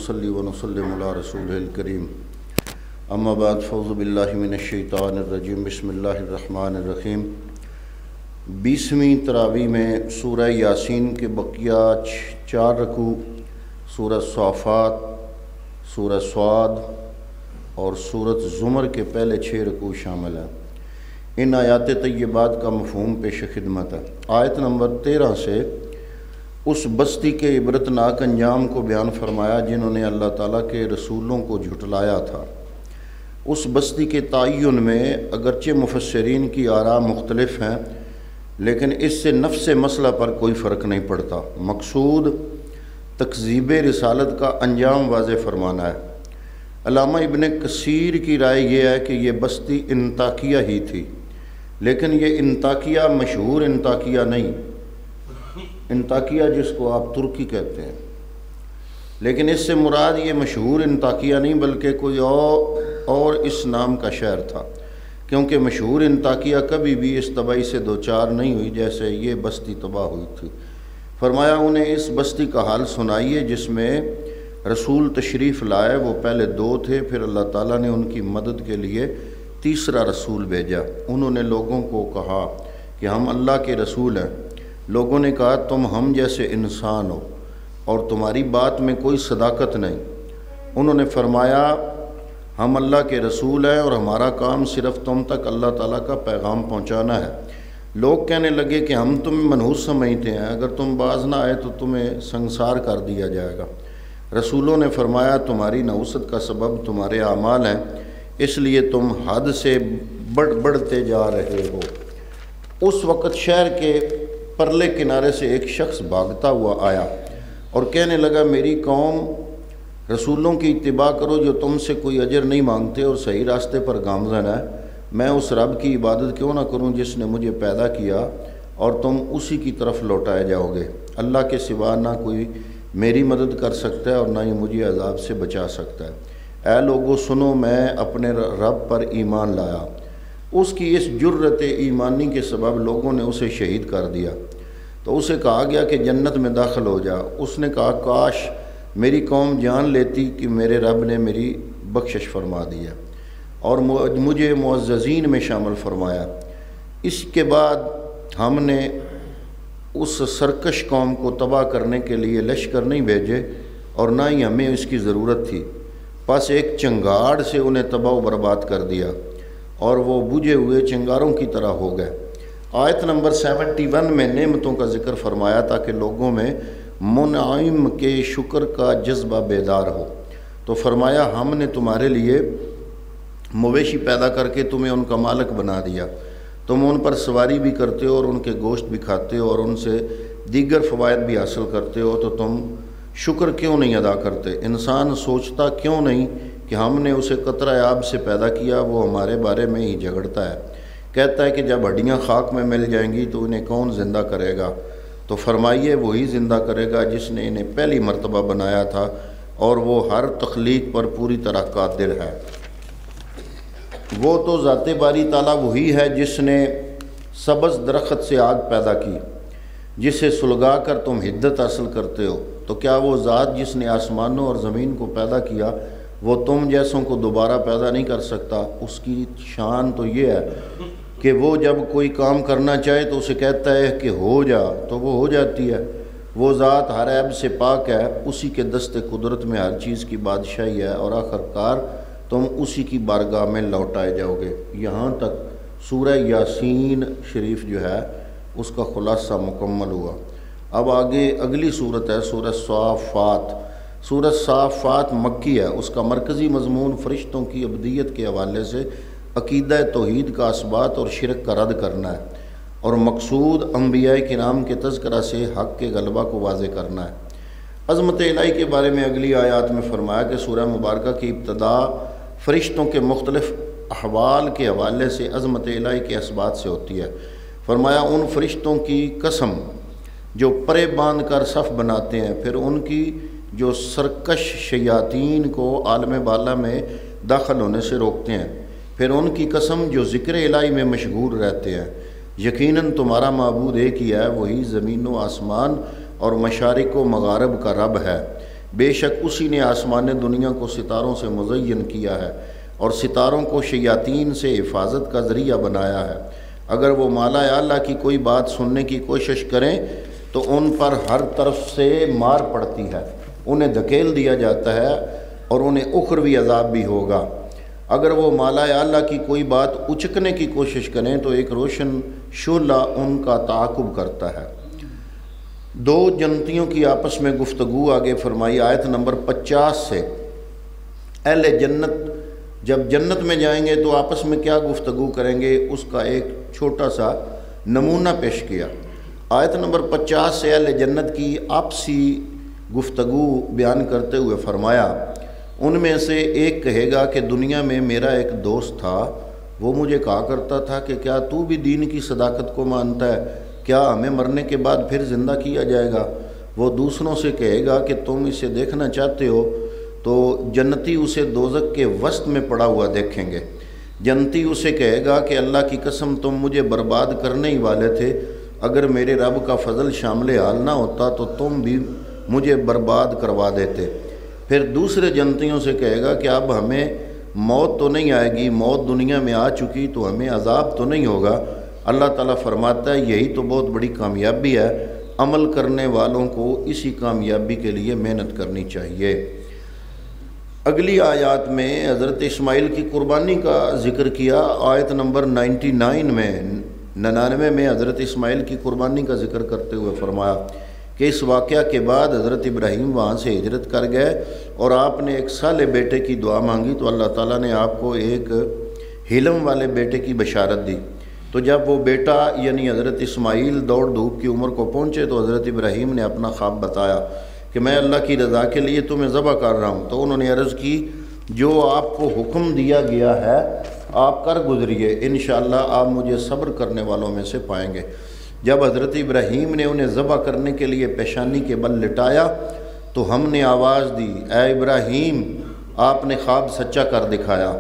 نصلی و نسلم علی رسول الکریم اما بعد فاعوذ باللہ من الشیطان الرجیم بسم اللہ الرحمن الرحیم 20ویں تراویح میں سورہ یاسین کے بقیہ 4 رکوع، سورہ صافات، سورہ صاد اور سورۃ زمر کے پہلے 6 رکوع شامل ہیں۔ ان آیات طیبات کا مفہوم پیش خدمت ہے۔ آیت نمبر 13 سے اس بستی کے عبرتناک انجام کو بیان فرمایا جنہوں نے اللہ تعالیٰ کے رسولوں کو جھٹلایا تھا۔ اس بستی کے تعین میں اگرچہ مفسرین کی آراء مختلف ہیں، لیکن اس سے نفس مسئلہ پر کوئی فرق نہیں پڑتا۔ مقصود تکذیب رسالت کا انجام واضح فرمانا ہے۔ علامہ ابن کثیر کی رائے یہ ہے کہ یہ بستی انطاکیہ ہی تھی، لیکن یہ انطاکیہ مشہور انطاکیہ نہیں، انطاکیہ جس کو آپ ترکی کہتے ہیں، لیکن اس سے مراد یہ مشہور انطاکیہ نہیں بلکہ کوئی اور اس نام کا شہر تھا، کیونکہ مشہور انطاکیہ کبھی بھی اس تباہی سے دوچار نہیں ہوئی جیسے یہ بستی تباہ ہوئی تھی۔ فرمایا انہیں اس بستی کا حال سنائیے جس میں رسول تشریف لائے۔ وہ پہلے 2 تھے، پھر اللہ تعالیٰ نے ان کی مدد کے لیے تیسرا رسول بھیجا۔ انہوں نے لوگوں کو کہا کہ ہم اللہ کے رسول ہیں۔ لوگوں نے کہا تم ہم جیسے انسان ہو اور تمہاری بات میں کوئی صداقت نہیں۔ انہوں نے فرمایا ہم اللہ کے رسول ہیں اور ہمارا کام صرف تم تک اللہ تعالیٰ کا پیغام پہنچانا ہے۔ لوگ کہنے لگے کہ ہم تمہیں منحوس سمجھتے ہیں، اگر تم باز نہ آئے تو تمہیں سنسار کر دیا جائے گا۔ رسولوں نے فرمایا تمہاری نحوست کا سبب تمہارے اعمال ہیں، اس لیے تم حد سے بڑھتے جا رہے ہو۔ اس وقت شہر کے پرلے کنارے سے ایک شخص بھاگتا ہوا آیا اور کہنے لگا میری قوم رسولوں کی اتباع کرو جو تم سے کوئی اجر نہیں مانگتے اور صحیح راستے پر گامزن ہے۔ میں اس رب کی عبادت کیوں نہ کروں جس نے مجھے پیدا کیا اور تم اسی کی طرف لوٹائے جاؤ گے۔ اللہ کے سوا نہ کوئی میری مدد کر سکتا ہے اور نہ ہی مجھے عذاب سے بچا سکتا ہے۔ اے لوگو سنو، میں اپنے رب پر ایمان لایا۔ اس کی اس جرت ایمانی کے سبب لوگوں نے اسے شہید کر دیا، تو اسے کہا گیا کہ جنت میں داخل ہو جا۔ اس نے کہا کاش میری قوم جان لیتی کہ میرے رب نے میری بخشش فرما دیا اور مجھے معززین میں شامل فرمایا۔ اس کے بعد ہم نے اس سرکش قوم کو تباہ کرنے کے لیے لشکر نہیں بھیجے اور نہ ہی ہمیں اس کی ضرورت تھی، پس ایک چنگاڑ سے انہیں تباہ و برباد کر دیا اور وہ بجھے ہوئے چنگاروں کی طرح ہو گئے۔ آیت نمبر 71 میں نعمتوں کا ذکر فرمایا تاکہ لوگوں میں منعم کے شکر کا جذبہ بیدار ہو۔ تو فرمایا ہم نے تمہارے لیے مویشی پیدا کر کے تمہیں ان کا مالک بنا دیا، تم ان پر سواری بھی کرتے ہو اور ان کے گوشت بھی کھاتے ہو اور ان سے دیگر فوائد بھی حاصل کرتے ہو، تو تم شکر کیوں نہیں ادا کرتے؟ انسان سوچتا کیوں نہیں کہ ہم نے اسے قطرہ آب سے پیدا کیا؟ وہ ہمارے بارے میں ہی جھگڑتا ہے، کہتا ہے کہ جب ہڈیاں خاک میں مل جائیں گی تو انہیں کون زندہ کرے گا؟ تو فرمائیے وہی زندہ کرے گا جس نے انہیں پہلی مرتبہ بنایا تھا اور وہ ہر تخلیق پر پوری طرح قادر ہے۔ وہ تو ذات باری تعالیٰ وہی ہے جس نے سبز درخت سے آگ پیدا کی جسے سلگا کر تم حدت حاصل کرتے ہو۔ تو کیا وہ ذات جس نے آسمانوں اور زمین کو پیدا کیا وہ تم جیسوں کو دوبارہ پیدا نہیں کر سکتا؟ اس کی شان تو یہ ہے کہ وہ جب کوئی کام کرنا چاہے تو اسے کہتا ہے کہ ہو جا تو وہ ہو جاتی ہے۔ وہ ذات ہر عیب سے پاک ہے، اسی کے دست قدرت میں ہر چیز کی بادشاہی ہے اور آخرکار تم اسی کی بارگاہ میں لوٹائے جاؤ گے۔ یہاں تک سورہ یاسین شریف جو ہے اس کا خلاصہ مکمل ہوا۔ اب آگے اگلی صورت ہے سورہ صافات۔ سورہ صافات مکی ہے۔ اس کا مرکزی مضمون فرشتوں کی ابدیت کے حوالے سے عقیدہ توحید کا اثبات اور شرک کا رد کرنا ہے، اور مقصود انبیاء کرام کے تذکرہ سے حق کے غلبہ کو واضح کرنا ہے۔ عظمت الہی کے بارے میں اگلی آیات میں فرمایا کہ سورہ مبارکہ کی ابتدا فرشتوں کے مختلف احوال کے حوالے سے عظمت الہی کے اثبات سے ہوتی ہے۔ فرمایا ان فرشتوں کی قسم جو پرے باندھ کر صف بناتے ہیں، پھر ان کی جو سرکش شیاطین کو عالم بالا میں داخل ہونے سے روکتے ہیں، پھر ان کی قسم جو ذکر الہی میں مشغول رہتے ہیں۔ یقیناً تمہارا معبود ایک ہی ہے، وہی زمین و آسمان اور مشارق و مغارب کا رب ہے۔ بے شک اسی نے آسمان دنیا کو ستاروں سے مزین کیا ہے اور ستاروں کو شیاطین سے حفاظت کا ذریعہ بنایا ہے۔ اگر وہ مالا اعلیٰ کی کوئی بات سننے کی کوشش کریں تو ان پر ہر طرف سے مار پڑتی ہے، انہیں دھکیل دیا جاتا ہے اور انہیں اخروی عذاب بھی ہوگا۔ اگر وہ مالا اعلیٰ کی کوئی بات اچکنے کی کوشش کریں تو ایک روشن شعلہ ان کا تعاقب کرتا ہے۔ دو جنتیوں کی آپس میں گفتگو آگے فرمائی آیت نمبر 50 سے۔ اہل جنت جب جنت میں جائیں گے تو آپس میں کیا گفتگو کریں گے اس کا ایک چھوٹا سا نمونہ پیش کیا۔ آیت نمبر 50 سے اہل جنت کی آپسی گفتگو بیان کرتے ہوئے فرمایا، ان میں سے ایک کہے گا کہ دنیا میں میرا ایک دوست تھا، وہ مجھے کہا کرتا تھا کہ کیا تو بھی دین کی صداقت کو مانتا ہے؟ کیا ہمیں مرنے کے بعد پھر زندہ کیا جائے گا؟ وہ دوسروں سے کہے گا کہ تم اسے دیکھنا چاہتے ہو تو جنتی اسے دوزخ کے وسط میں پڑا ہوا دیکھیں گے۔ جنتی اسے کہے گا کہ اللہ کی قسم تم مجھے برباد کرنے ہی والے تھے، اگر میرے رب کا فضل شامل حال نہ ہوتا تو تم بھی مجھے برباد کروا دیتے۔ پھر دوسرے جنتیوں سے کہے گا کہ اب ہمیں موت تو نہیں آئے گی، موت دنیا میں آ چکی تو ہمیں عذاب تو نہیں ہوگا۔ اللہ تعالیٰ فرماتا ہے یہی تو بہت بڑی کامیابی ہے، عمل کرنے والوں کو اسی کامیابی کے لیے محنت کرنی چاہیے۔ اگلی آیات میں حضرت اسماعیل کی قربانی کا ذکر کیا۔ آیت نمبر 99 میں حضرت اسماعیل کی قربانی کا ذکر کرتے ہوئے فرمایا کہ اس واقعہ کے بعد حضرت ابراہیم وہاں سے ہجرت کر گئے اور آپ نے ایک صالح بیٹے کی دعا مانگی تو اللہ تعالیٰ نے آپ کو ایک حلم والے بیٹے کی بشارت دی۔ تو جب وہ بیٹا یعنی حضرت اسماعیل دوڑ دھوپ کی عمر کو پہنچے تو حضرت ابراہیم نے اپنا خواب بتایا کہ میں اللہ کی رضا کے لیے تمہیں ذبح کر رہا ہوں۔ تو انہوں نے عرض کی جو آپ کو حکم دیا گیا ہے آپ کر گزریے، انشاءاللہ آپ مجھے صبر کرنے والوں میں سے پائیں گے۔ جب حضرت ابراہیم نے انہیں ذبح کرنے کے لیے پیشانی کے بل لٹایا تو ہم نے آواز دی، اے ابراہیم آپ نے خواب سچا کر دکھایا،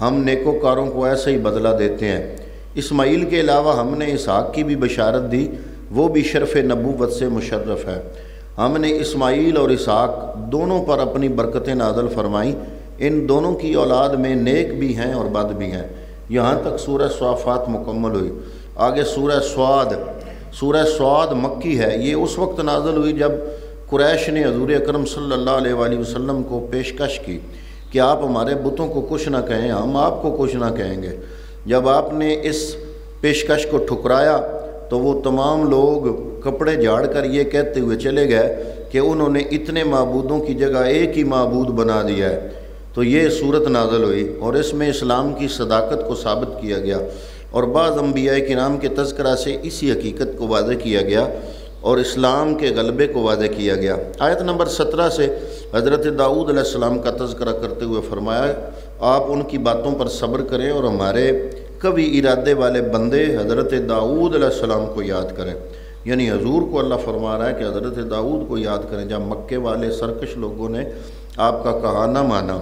ہم نیکوکاروں کو ایسے ہی بدلہ دیتے ہیں۔ اسماعیل کے علاوہ ہم نے اسحاق کی بھی بشارت دی، وہ بھی شرف نبوت سے مشرف ہے۔ ہم نے اسماعیل اور اسحاق دونوں پر اپنی برکتیں نازل فرمائیں، ان دونوں کی اولاد میں نیک بھی ہیں اور بد بھی ہیں۔ یہاں تک سورہ صافات مکمل ہوئی۔ آگے سورہ سعد مکی ہے، یہ اس وقت نازل ہوئی جب قریش نے حضور اکرم صلی اللہ علیہ وآلہ وسلم کو پیشکش کی کہ آپ ہمارے بتوں کو کچھ نہ کہیں، ہم آپ کو کچھ نہ کہیں گے۔ جب آپ نے اس پیشکش کو ٹھکرایا تو وہ تمام لوگ کپڑے جھاڑ کر یہ کہتے ہوئے چلے گئے کہ انہوں نے اتنے معبودوں کی جگہ ایک ہی معبود بنا دیا ہے۔ تو یہ صورت نازل ہوئی اور اس میں اسلام کی صداقت کو ثابت کیا گیا اور بعض انبیاء کرام کے تذکرہ سے اسی حقیقت کو واضح کیا گیا اور اسلام کے غلبے کو واضح کیا گیا۔ آیت نمبر 17 سے حضرت داؤد علیہ السلام کا تذکرہ کرتے ہوئے فرمایا آپ ان کی باتوں پر صبر کریں اور ہمارے کبھی ارادے والے بندے حضرت داؤد علیہ السلام کو یاد کریں، یعنی حضور کو اللہ فرما رہا ہے کہ حضرت داؤد کو یاد کریں۔ جب مکے والے سرکش لوگوں نے آپ کا کہا نہ مانا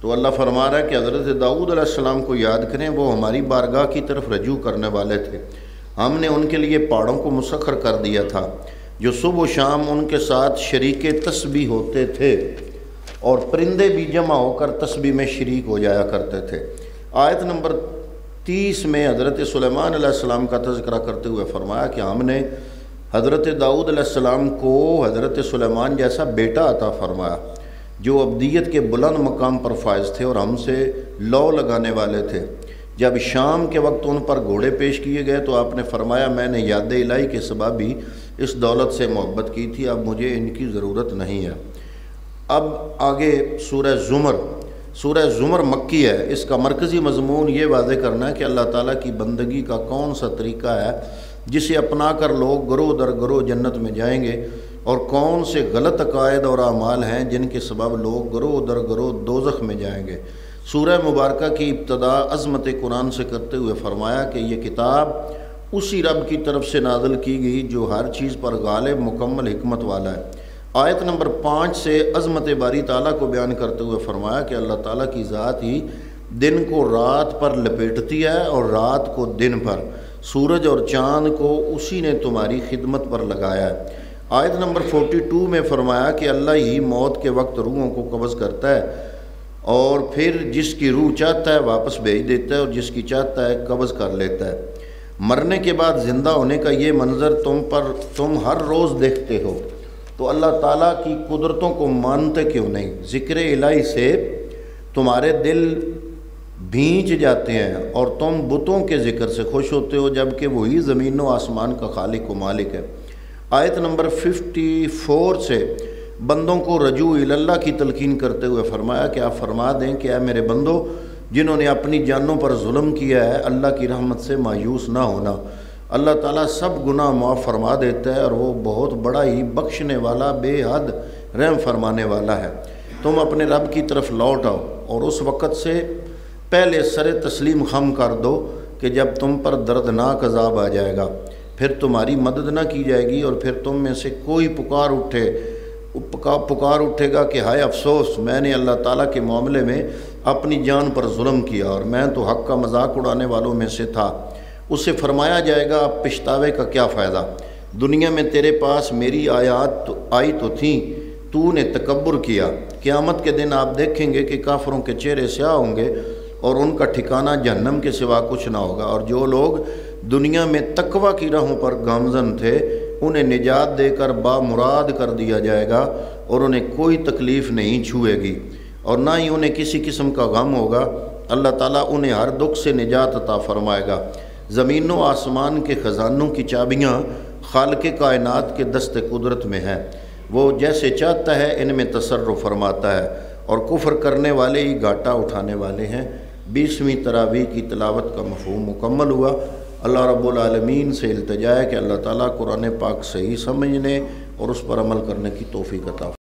تو اللہ فرما رہا ہے کہ حضرت داؤد علیہ السلام کو یاد کریں، وہ ہماری بارگاہ کی طرف رجوع کرنے والے تھے۔ ہم نے ان کے لیے پہاڑوں کو مسخر کر دیا تھا جو صبح و شام ان کے ساتھ شریک تسبیح ہوتے تھے اور پرندے بھی جمع ہو کر تسبیح میں شریک ہو جایا کرتے تھے۔ آیت نمبر 30 میں حضرت سلیمان علیہ السلام کا تذکرہ کرتے ہوئے فرمایا کہ ہم نے حضرت داؤد علیہ السلام کو حضرت سلیمان جیسا بیٹا عطا فرمایا جو ابدیت کے بلند مقام پر فائز تھے اور ہم سے لو لگانے والے تھے۔ جب شام کے وقت ان پر گھوڑے پیش کیے گئے تو آپ نے فرمایا میں نے یاد الہی کے سبب ہی اس دولت سے محبت کی تھی، اب مجھے ان کی ضرورت نہیں ہے۔ اب آگے سورہ زمر مکی ہے، اس کا مرکزی مضمون یہ واضح کرنا ہے کہ اللہ تعالیٰ کی بندگی کا کون سا طریقہ ہے جسے اپنا کر لوگ گروہ در گروہ جنت میں جائیں گے اور کون سے غلط عقائد اور اعمال ہیں جن کے سبب لوگ گروہ در گروہ دوزخ میں جائیں گے۔ سورہ مبارکہ کی ابتدا عظمت قرآن سے کرتے ہوئے فرمایا کہ یہ کتاب اسی رب کی طرف سے نازل کی گئی جو ہر چیز پر غالب مکمل حکمت والا ہے۔ آیت نمبر 5 سے عظمت باری تعالیٰ کو بیان کرتے ہوئے فرمایا کہ اللہ تعالیٰ کی ذات ہی دن کو رات پر لپیٹتی ہے اور رات کو دن پر، سورج اور چاند کو اسی نے تمہاری خدمت پر لگایا ہے۔ آیت نمبر 42 میں فرمایا کہ اللہ ہی موت کے وقت روحوں کو قبض کرتا ہے اور پھر جس کی روح چاہتا ہے واپس بھیج دیتا ہے اور جس کی چاہتا ہے قبض کر لیتا ہے۔ مرنے کے بعد زندہ ہونے کا یہ منظر تم ہر روز دیکھتے ہو، تو اللہ تعالیٰ کی قدرتوں کو مانتے کیوں نہیں؟ ذکر الہی سے تمہارے دل بھینچ جاتے ہیں اور تم بتوں کے ذکر سے خوش ہوتے ہو، جبکہ وہی زمین و آسمان کا خالق و مالک ہے۔ آیت نمبر 54 سے بندوں کو رجوع اللہ کی تلقین کرتے ہوئے فرمایا کہ آپ فرما دیں کہ اے میرے بندو، جنہوں نے اپنی جانوں پر ظلم کیا ہے، اللہ کی رحمت سے مایوس نہ ہونا۔ اللہ تعالیٰ سب گناہ معاف فرما دیتا ہے اور وہ بہت بڑا ہی بخشنے والا، بے حد رحم فرمانے والا ہے۔ تم اپنے رب کی طرف لوٹ آؤ اور اس وقت سے پہلے سر تسلیم خم کر دو کہ جب تم پر دردناک عذاب آ جائے گا، پھر تمہاری مدد نہ کی جائے گی اور پھر تم میں سے کوئی پکار اٹھے گا کہ ہائے افسوس، میں نے اللہ تعالیٰ کے معاملے میں اپنی جان پر ظلم کیا اور میں تو حق کا مذاق اڑانے والوں میں سے تھا۔ اس سے فرمایا جائے گا اب پچھتاوے کا کیا فائدہ؟ دنیا میں تیرے پاس میری آیات آئی تو تھیں، تو نے تکبر کیا۔ قیامت کے دن آپ دیکھیں گے کہ کافروں کے چہرے سیاہ ہوں گے اور ان کا ٹھکانہ جہنم کے سوا کچھ نہ ہوگا، اور جو لوگ دنیا میں تقوی کی راہوں پر گامزن تھے انہیں نجات دے کر بامراد کر دیا جائے گا اور انہیں کوئی تکلیف نہیں چھوئے گی اور نہ ہی انہیں کسی قسم کا غم ہوگا۔ اللہ تعالیٰ انہیں ہر دکھ سے نجات عطا فرمائے گا۔ زمین و آسمان کے خزانوں کی چابیاں خالق کائنات کے دست قدرت میں ہیں، وہ جیسے چاہتا ہے ان میں تصرف فرماتا ہے، اور کفر کرنے والے ہی گھاٹا اٹھانے والے ہیں۔ 20ویں تراویح کی تلاوت کا مفہوم مکمل ہوا۔ اللہ رب العالمین سے التجا ہے کہ اللہ تعالیٰ قرآن پاک صحیح سمجھنے اور اس پر عمل کرنے کی توفیق عطا فرمائے۔